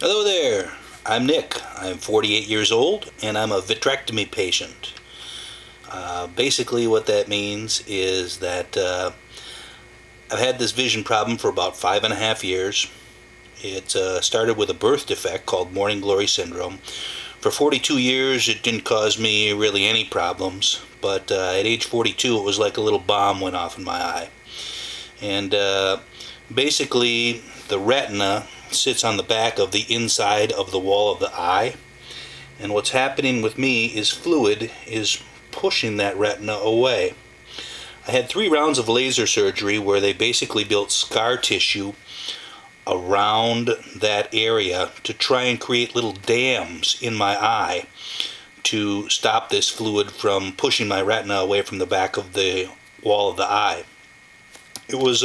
Hello there, I'm Nick. I'm 48 years old and I'm a vitrectomy patient. Basically what that means is that I've had this vision problem for about 5.5 years. It started with a birth defect called morning glory syndrome. For 42 years it didn't cause me really any problems, but at age 42 it was like a little bomb went off in my eye. And basically the retina sits on the back of the inside of the wall of the eye, and what's happening with me is fluid is pushing that retina away. I had 3 rounds of laser surgery where they basically built scar tissue around that area to try and create little dams in my eye to stop this fluid from pushing my retina away from the back of the wall of the eye. It was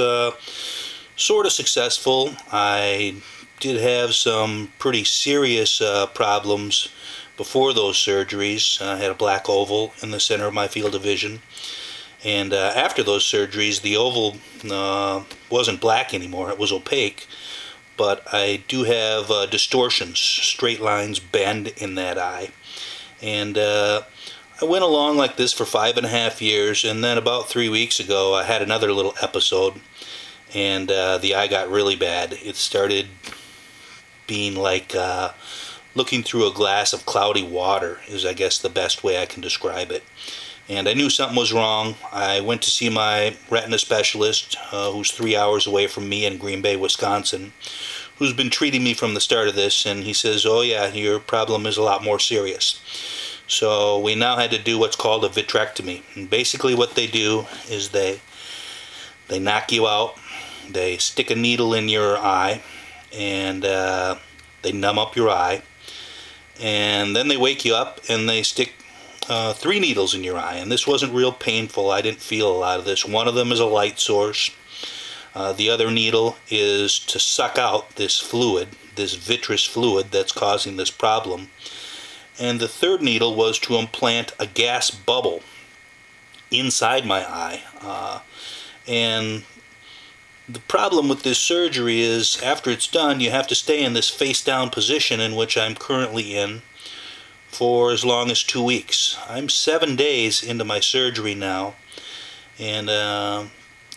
sort of successful. I did have some pretty serious problems before those surgeries. I had a black oval in the center of my field of vision, and after those surgeries the oval wasn't black anymore, it was opaque, but I do have distortions, straight lines bend in that eye. And I went along like this for 5.5 years, and then about 3 weeks ago I had another little episode, and the eye got really bad. It started being like looking through a glass of cloudy water is, I guess, the best way I can describe it. And I knew something was wrong. I went to see my retina specialist, who's 3 hours away from me in Green Bay, Wisconsin, who's been treating me from the start of this, and he says, oh yeah, your problem is a lot more serious. So we now had to do what's called a vitrectomy. And basically what they do is they knock you out, they stick a needle in your eye, and they numb up your eye, and then they wake you up and they stick 3 needles in your eye. And this wasn't real painful. I didn't feel a lot of this. One of them is a light source. The other needle is to suck out this fluid, this vitreous fluid that's causing this problem. And the third needle was to implant a gas bubble inside my eye. And the problem with this surgery is after it's done you have to stay in this face down position in which I'm currently in for as long as 2 weeks. I'm 7 days into my surgery now, and I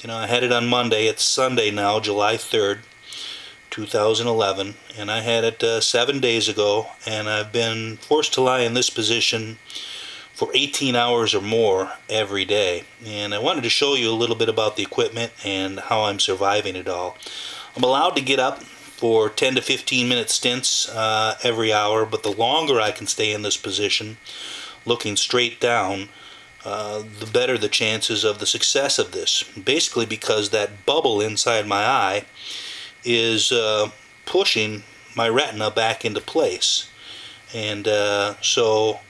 had it on Monday. It's Sunday now, July 3rd, 2011, and I had it 7 days ago, and I've been forced to lie in this position for 18 hours or more every day. And I wanted to show you a little bit about the equipment and how I'm surviving it all. I'm allowed to get up for 10 to 15 minute stints every hour, but the longer I can stay in this position looking straight down, the better the chances of the success of this. Basically because that bubble inside my eye is pushing my retina back into place. And so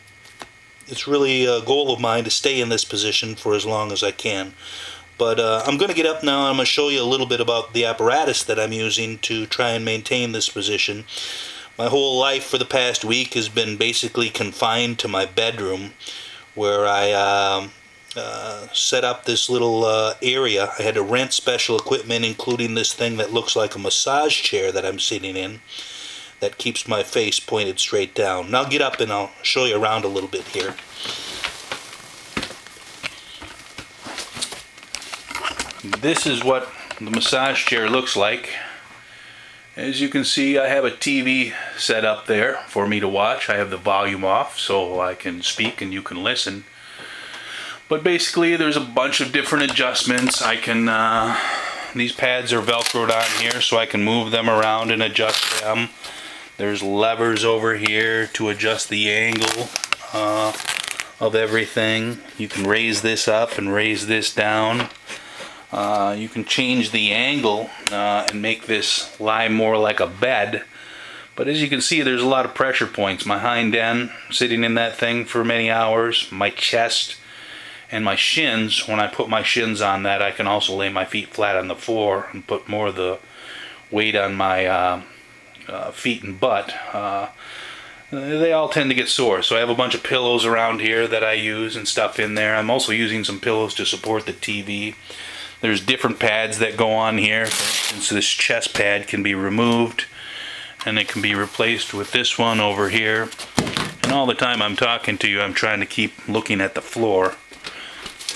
it's really a goal of mine to stay in this position for as long as I can. But I'm going to get up now and I'm going to show you a little bit about the apparatus that I'm using to try and maintain this position. My whole life for the past week has been basically confined to my bedroom, where I set up this little area. I had to rent special equipment, including this thing that looks like a massage chair that I'm sitting in, that keeps my face pointed straight down. Now get up and I'll show you around a little bit here. This is what the massage chair looks like. As you can see, I have a TV set up there for me to watch. I have the volume off so I can speak and you can listen. But basically there's a bunch of different adjustments. I can these pads are velcroed on here so I can move them around and adjust them. There's levers over here to adjust the angle of everything. You can raise this up and raise this down. You can change the angle and make this lie more like a bed. But as you can see, there's a lot of pressure points. My hind end, sitting in that thing for many hours, my chest and my shins. When I put my shins on that, I can also lay my feet flat on the floor and put more of the weight on my feet and butt. They all tend to get sore, so I have a bunch of pillows around here that I use and stuff in there. I'm also using some pillows to support the TV. There's different pads that go on here. For instance, this chest pad can be removed and it can be replaced with this one over here. And all the time I'm talking to you, I'm trying to keep looking at the floor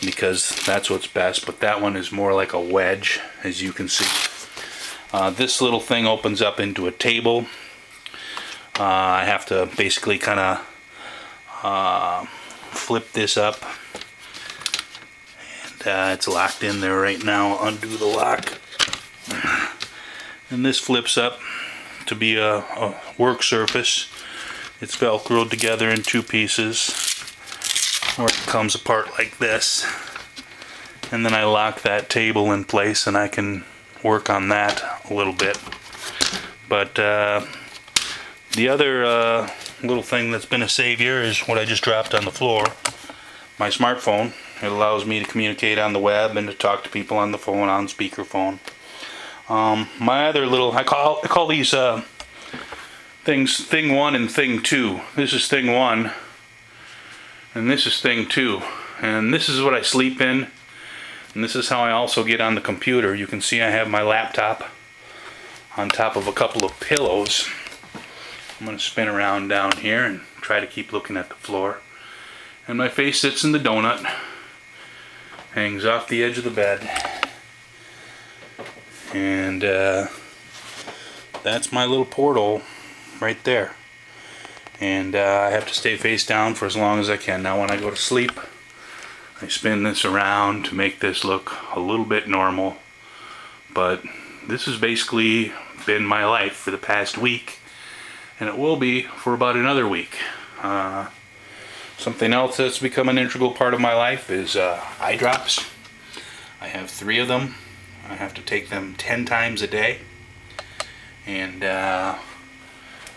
because that's what's best, but that one is more like a wedge, as you can see. This little thing opens up into a table. I have to basically kind of flip this up, and it's locked in there right now. Undo the lock, and this flips up to be a work surface. It's velcroed together in two pieces, or it comes apart like this, and then I lock that table in place and I can work on that a little bit. But the other little thing that's been a savior is what I just dropped on the floor. My smartphone. It allows me to communicate on the web and to talk to people on the phone, on speakerphone. My other little, I call these things thing 1 and thing 2. This is thing 1 and this is thing 2, and this is what I sleep in, and this is how I also get on the computer. You can see I have my laptop on top of a couple of pillows. I'm going to spin around down here and try to keep looking at the floor, and my face sits in the donut, hangs off the edge of the bed, and that's my little porthole right there. And I have to stay face down for as long as I can. Now when I go to sleep, I spin this around to make this look a little bit normal, but this has basically been my life for the past week, and it will be for about another week. Something else that's become an integral part of my life is eye drops. I have 3 of them. I have to take them 10 times a day, and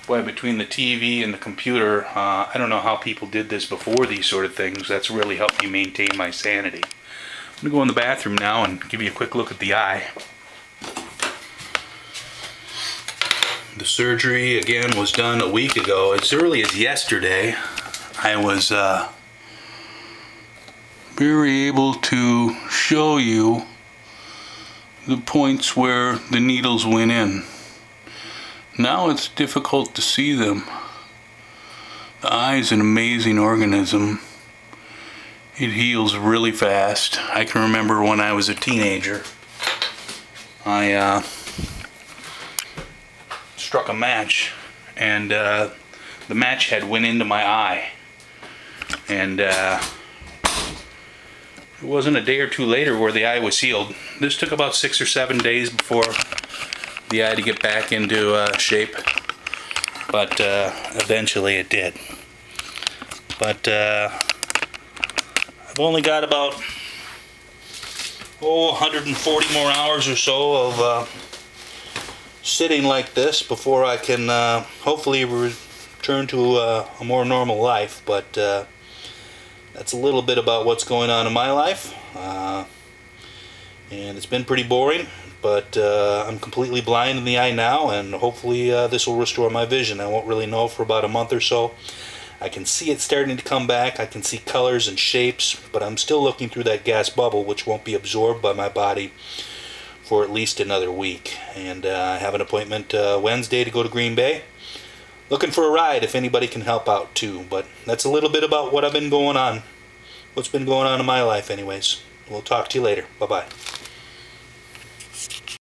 boy, between the TV and the computer, I don't know how people did this before these sort of things. That's really helped me maintain my sanity. I'm going to go in the bathroom now and give you a quick look at the eye. The surgery, again, was done a week ago. As early as yesterday, I was very able to show you the points where the needles went in. Now it's difficult to see them. The eye is an amazing organism. It heals really fast. I can remember when I was a teenager, I struck a match, and the match head went into my eye, and it wasn't a day or two later where the eye was healed. This took about 6 or 7 days before the eye to get back into shape, but eventually it did. But I've only got about 140 more hours or so of sitting like this before I can hopefully return to a more normal life. But that's a little bit about what's going on in my life, and it's been pretty boring. But I'm completely blind in the eye now, and hopefully this will restore my vision. I won't really know for about a month or so. I can see it starting to come back. I can see colors and shapes, but I'm still looking through that gas bubble, which won't be absorbed by my body for at least another week. And I have an appointment Wednesday to go to Green Bay. Looking for a ride if anybody can help out too. But that's a little bit about what I've been going on. What's been going on in my life anyways. We'll talk to you later. Bye-bye.